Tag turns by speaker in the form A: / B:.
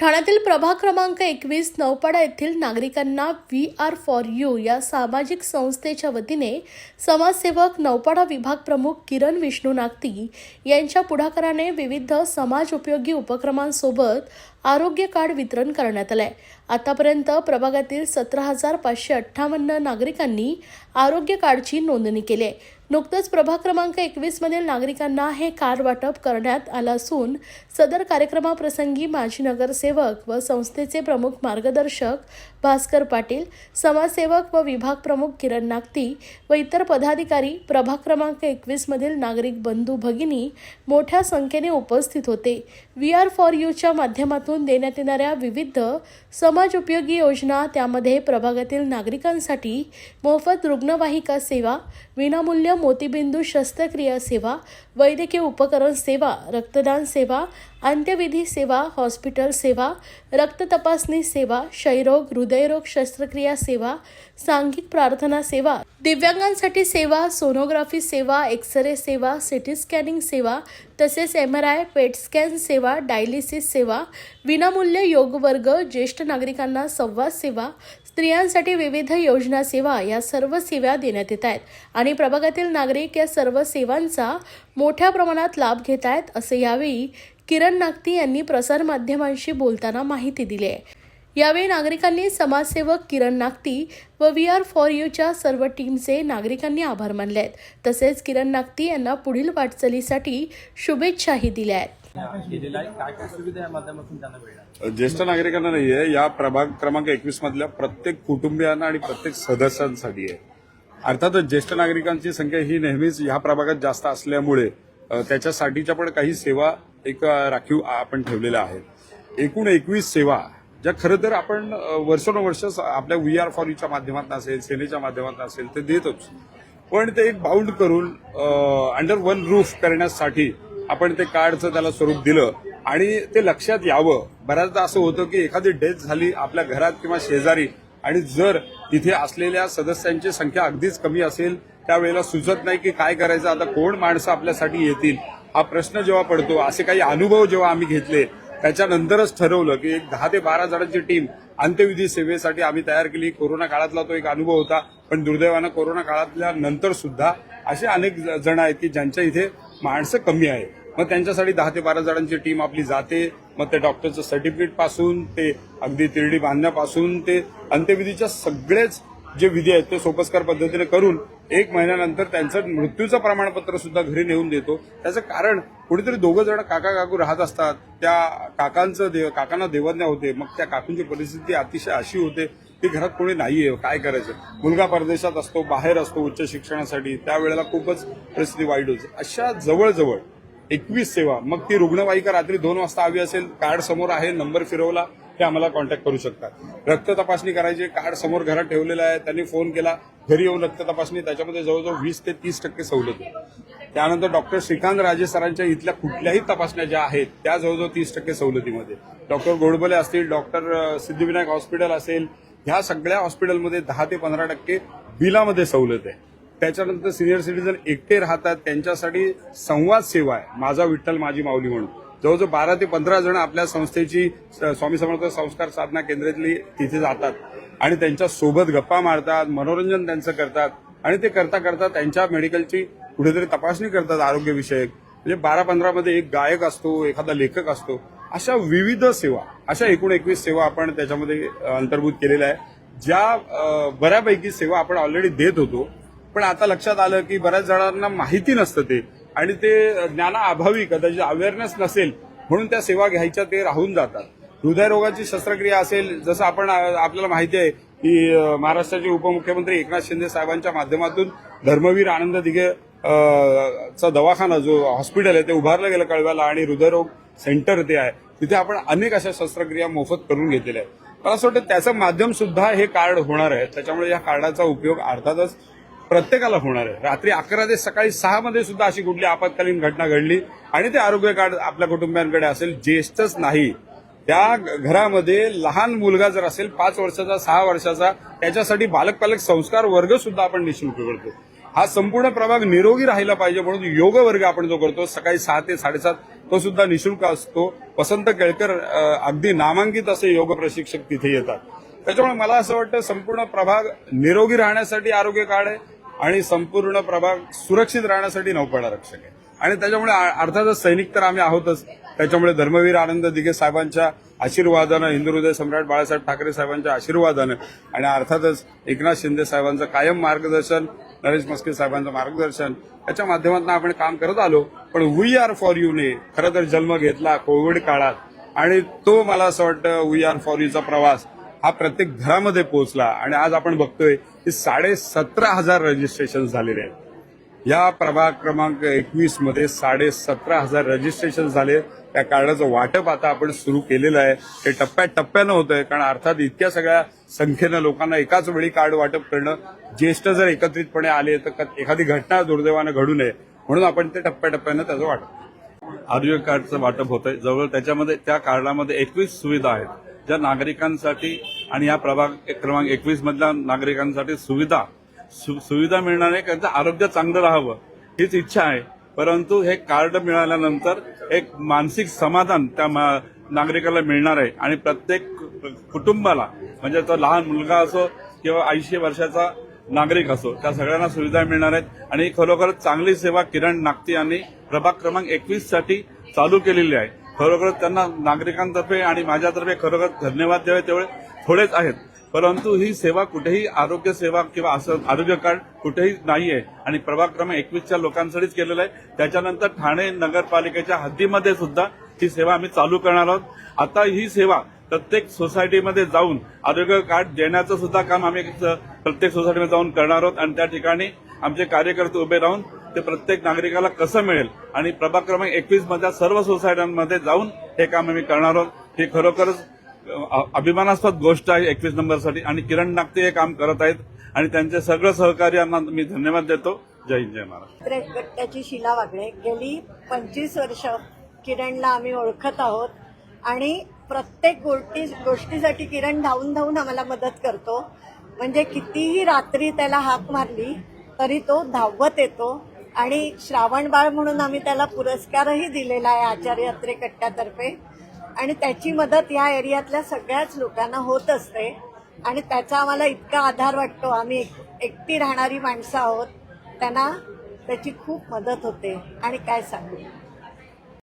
A: ठाण्यातील प्रभाग क्रमांक 21 नौपाडा येथील नागरिकांना वी आर फॉर यू या सामाजिक संस्थेच्या वतीने समाजसेवक नौपाडा विभाग प्रमुख किरण विष्णू नागती यांच्या पुढाकाराने विविध समाज उपयोगी उपक्रमांसोबत आरोग्य कार्ड वितरण करण्यात आले। आतापर्यंत प्रभागातील 17,558 नागरिकांनी आरोग्य कार्डची नोंदणी केली आहे। नुकतंच प्रभाग क्रमांक 21 मधील नागरिकांना हे कार्ड वाटप करण्यात आलं असून सदर कार्यक्रमाप्रसंगी माजी नगरसेवक व संस्थेचे प्रमुख मार्गदर्शक भास्कर पाटील, समाजसेवक व विभाग प्रमुख किरण नागती व इतर पदाधिकारी, प्रभाग क्रमांक 21 मधील नागरिक बंधू भगिनी मोठ्या संख्येने उपस्थित होते। वी आर फॉर यूच्या माध्यमातून देण्यात येणाऱ्या विविध समाज उपयोगी योजना, त्यामध्ये प्रभागातील नागरिकांसाठी मोफत रुग्णवाहिका सेवा, विनामूल्य मोतीबिंदू शस्त्रक्रिया सेवा, वैद्यकीय उपकरण सेवा, रक्तदान सेवा, अंत्यविधी सेवा, हॉस्पिटल सेवा, रक्त तपासणी सेवा, क्षयरोग, हृदयरोग शस्त्रक्रिया सेवा, सांघिक प्रार्थना सेवा, दिव्यांगांसाठी सेवा, सोनोग्राफी सेवा, एक्सरे सेवा, सिटी स्कॅनिंग सेवा, तसेच MRI, पेट स्कॅन सेवा, डायलिसिस सेवा, विनामूल्य योग वर्ग, ज्येष्ठ नागरिकांना संवाद सेवा, स्त्रियांसाठी विविध योजना सेवा या सर्व सेवा देण्यात येत आहेत आणि प्रभागातील नागरिक या सर्व सेवांचा मोठ्या प्रमाणात लाभ घेत आहेत, असे यावेळी किरण नागती यांनी प्रसारमाध्यमांशी बोलताना माहिती दिली आहे। यावेळी नागरिकांनी समाजसेवक किरण नागती व वी आर फॉर यूच्या सर्व टीमचे नागरिकांनी आभार मानले आहेत। तसेच किरण नागती यांना पुढील वाटचालीसाठी शुभेच्छाही दिल्या आहेत।
B: ज्येष्ठ नागरिकांना नाहीये, या प्रभाग क्रमांक 21 मधल्या प्रत्येक कुटुंबियांना आणि प्रत्येक सदस्यांसाठी आहे। अर्थातच ज्येष्ठ नागरिकांची संख्या ही नेहमीच या प्रभागात जास्त असल्यामुळे त्याच्यासाठीच्या पण काही सेवा एक राखीव आपण ठेवलेल्या आहेत। एकूण 21 सेवा ज्या खरं तर आपण वर्षानुवर्ष आपल्या वी आर फॉर यूच्या माध्यमातून असेल, सेनेच्या माध्यमातून असेल ते देतोच, पण ते एक बाउंड करून अंडर वन रूफ करण्यासाठी आपण ते कार्डचं त्याला स्वरूप दिलं आणि ते लक्षात यावं। बऱ्याचदा असं होतं की एखादी डेथ झाली आपल्या घरात किंवा शेजारी आणि जर तिथे असलेल्या सदस्यांची संख्या अगदीच कमी असेल, त्यावेळेला सुचत नाही की काय करायचं, आता कोण माणसं आपल्यासाठी येतील, हा प्रश्न जेव्हा पडतो। असे काही अनुभव जेव्हा आम्ही घेतले त्याच्यानंतरच ठरवलं की एक 10 ते 12 जणांची टीम अंत्यविधी सेवेसाठी आम्ही तयार केली। कोरोना काळातला तो एक अनुभव होता, पण दुर्दैवानं कोरोना काळातल्या नंतर सुद्धा असे अनेक जण आहेत की ज्यांच्या इथे माणसं कमी आहे, मग त्यांच्यासाठी 10 ते 12 जणांची टीम आपली जाते। मग ते डॉक्टरचं सर्टिफिकेट पासून ते अगदी तिरडी बांधण्यापासून ते अंत्यविधीच्या सगळेच जे विधी आहेत ते सोपस्कार पद्धतीने करून 1 महिन्यानंतर त्यांचं मृत्यूचं प्रमाणपत्र सुद्धा घरी नेऊन देतो। त्याचं कारण कुठेतरी 2 जण काका काकू राहत असतात, त्या काकांना देवज्ञा होते, मग त्या काकूंची परिस्थिती अतिशय अशी होते की घरात कोणी नाहीये, काय करायचं, मुलगा परदेशात असतो, बाहेर असतो उच्च शिक्षणासाठी, त्यावेळेला खूपच परिस्थिती वाईट होते। अशा जवळजवळ 21 सेवा, मग ती रुग्णवाहिका रात्री 2 वाजता हवी असेल, कार्ड समोर आहे, नंबर फिरवला ते आम्हाला कॉन्टॅक्ट करू शकतात। रक्त तपासणी करायची, कार्ड समोर घरात ठेवलेलं आहे, त्यांनी फोन केला, घरी येऊन रक्त तपासणी, त्याच्यामध्ये जवळजवळ 20 ते 30% सवलत आहे। त्यानंतर डॉक्टर श्रीकांत राजे सरांच्या इथल्या कुठल्याही तपासण्या ज्या आहेत त्या जवळजवळ 30% सवलतीमध्ये, डॉक्टर गोडबले असतील, डॉक्टर सिद्धिविनायक हॉस्पिटल असेल, ह्या सगळ्या हॉस्पिटलमध्ये 10 ते 15% बिलामध्ये सवलत आहे। त्याच्यानंतर सिनियर सिटीजन एकटे राहतात त्यांच्यासाठी संवाद सेवा आहे, माझा विठ्ठल माझी माऊली म्हणून, जवळजवळ 12 ते 15 जण आपल्या संस्थेची स्वामी समर्थ संस्कार साधना केंद्रातली तिथे जातात आणि त्यांच्या सोबत गप्पा मारतात, मनोरंजन त्यांचं करतात आणि ते करता करता त्यांच्या मेडिकलची कुठेतरी तपासणी करतात आरोग्यविषयक। म्हणजे 12-15 मध्ये एक गायक असतो, एखादा लेखक असतो, अशा विविध सेवा, अशा एकूण 21 सेवा आपण त्याच्यामध्ये अंतर्भूत केलेल्या आहे, ज्या बऱ्यापैकी सेवा आपण ऑलरेडी देत होतो। पण आता लक्षात आलं की बऱ्याच जणांना माहिती नसतं ते, आणि ते ज्ञानाअभावी कदाचित अवेअरनेस नसेल म्हणून त्या सेवा घ्यायच्या ते राहून जातात। हृदयरोगाची शस्त्रक्रिया असेल, जसं आपल्याला माहिती आहे की महाराष्ट्राचे उपमुख्यमंत्री एकनाथ शिंदे साहेबांच्या माध्यमातून धर्मवीर आनंद दिघे चा दवाखाना जो हॉस्पिटल आहे ते उभारलं गेलं कळव्याला आणि हृदयरोग सेंटर ते आहे, तिथे आपण अनेक अशा शस्त्रक्रिया मोफत करून घेतलेल्या आहेत। मला असं वाटतं त्याचं माध्यम सुद्धा हे कार्ड होणार आहे, त्याच्यामुळे या कार्डाचा उपयोग अर्थातच प्रत्येकाला होणार आहे। रात्री 11 ते सकाळी 6 मध्ये सुद्धा अशी कुठली आपत्कालीन घटना घडली आणि ते आरोग्य कार्ड आपल्या कुटुंबियांकडे असेल, ज्येष्ठच नाही, त्या घरामध्ये लहान मुलगा जर असेल 5 वर्षाचा 6 वर्षाचा, त्याच्यासाठी बालक संस्कार वर्ग सुद्धा आपण निःशुल्क करतो। हा संपूर्ण प्रभाग निरोगी राहिला पाहिजे म्हणून योग वर्ग आपण जो करतो सकाळी 6 ते 7:30 तो सुद्धा निशुल्क असतो. वसंत केळकर अगदी नामांकित असे योग प्रशिक्षक तिथे येतात. त्याच्यामुळे मला असं वाटतं संपूर्ण प्रभाग निरोगी राहण्यासाठी आरोग्य कार्ड आहे आणि संपूर्ण प्रभाग सुरक्षित राहण्यासाठी नौपाडा रक्षक आहे. आणि त्याच्यामुळे अर्थातच सैनिक तर आम्ही आहोतच. त्याच्यामुळे धर्मवीर आनंद दिघे साहेबांच्या आशीर्वादानं, हिंदू हृदय सम्राट बाळासाहेब ठाकरे साहेबांच्या आशीर्वादानं आणि अर्थातच एकनाथ शिंदे साहेबांचं कायम मार्गदर्शन, नरेश मस्के साहेबांचं मार्गदर्शन याच्या माध्यमातून आपण काम करत आलो. पण वी आर फॉर यू ने खरं तर जन्म घेतला कोविड काळात आणि तो मला असं वाटतं वी आर फॉर यूचा प्रवास हा प्रत्येक घरामध्ये पोहोचला आणि आज आपण बघतोय की 17,500 रजिस्ट्रेशन झालेले आहेत. या प्रभाग क्रमांक 21 मध्ये 17,500 रजिस्ट्रेशन झाले. त्या कार्डाचं वाटप आता आपण सुरू केलेलं आहे. हे टप्प्याटप्प्यानं होतंय कारण अर्थात इतक्या सगळ्या संख्येनं लोकांना एकाच वेळी कार्ड वाटप करणं, ज्येष्ठ जर एकत्रितपणे आले तर एखादी घटना दुर्दैवानं घडू नये म्हणून आपण ते टप्प्याटप्प्यानं त्याचं वाटप. आरोग्य कार्डचं वाटप होतंय. जवळ त्याच्यामध्ये त्या कार्डामध्ये 21 सुविधा आहेत ज्या नागरिकांसाठी आणि या प्रभाग क्रमांक 21 मधल्या नागरिकांसाठी सुविधा मिळणार आहे. त्यांचं आरोग्य चांगलं राहावं हीच इच्छा आहे. परंतु हे कार्ड मिळाल्यानंतर एक मानसिक समाधान त्या नागरिकाला मिळणार आहे आणि प्रत्येक कुटुंबाला म्हणजे तो लहान मुलगा असो किंवा 80 वर्षाचा नागरिक असो त्या सगळ्यांना सुविधा मिळणार आहेत आणि खरोखरच चांगली सेवा किरण नागती यांनी प्रभाग क्रमांक 21 साठी चालू केलेली आहे. खरोखरच त्यांना नागरिकांतर्फे आणि माझ्यातर्फे खरोखर धन्यवाद द्यावे तेवढे थोडेच आहेत. परंतु ही सेवा कुठेही आरोग्य सेवा किंवा असं आरोग्य कार्ड कुठेही नाहीये आणि प्रभाग क्रमांक 21च्या लोकांसाठीच केलेलं आहे. त्याच्यानंतर ठाणे नगरपालिकेच्या हद्दीमध्ये सुद्धा ही सेवा आम्ही चालू करणार आहोत. आता ही सेवा प्रत्येक सोसायटीमध्ये जाऊन आरोग्य कार्ड देण्याचं सुद्धा काम आम्ही प्रत्येक सोसायटीमध्ये जाऊन करणार आहोत आणि त्या ठिकाणी आमचे कार्यकर्ते उभे राहून ते प्रत्येक नागरिकाला कसं मिळेल आणि प्रभाग क्रमांक 21 मधल्या सर्व सोसायट्यांमध्ये जाऊन हे काम आम्ही करणार आहोत. हे खरोखरच अभिमानास्पद गोष्ट आहे 21 नंबरसाठी आणि किरण नागते हे काम करत आहेत आणि त्यांचे सगळं सहकार्यांना मी धन्यवाद देतो. जय हिंद, जय महाराष्ट्र.
C: गटाची शीला वागळे गेली 25 वर्ष किरणला आम्ही ओळखत आहोत आणि प्रत्येक गोष्टीसाठी किरण धावून आम्हाला मदत करतो. म्हणजे कितीही रात्री त्याला हाक मारली तरी तो धावत येतो आणि श्रावण बाळ म्हणून आम्ही त्याला पुरस्कारही दिलेला आहे आचार्य अत्रे कट्ट्यातर्फे आणि त्याची मदत या एरियातल्या सगळ्याच लोकांना होत असते आणि त्याचा आम्हाला इतका आधार वाटतो. आम्ही एकटी राहणारी माणसं आहोत, त्यांना त्याची खूप मदत होते आणि काय सांगू.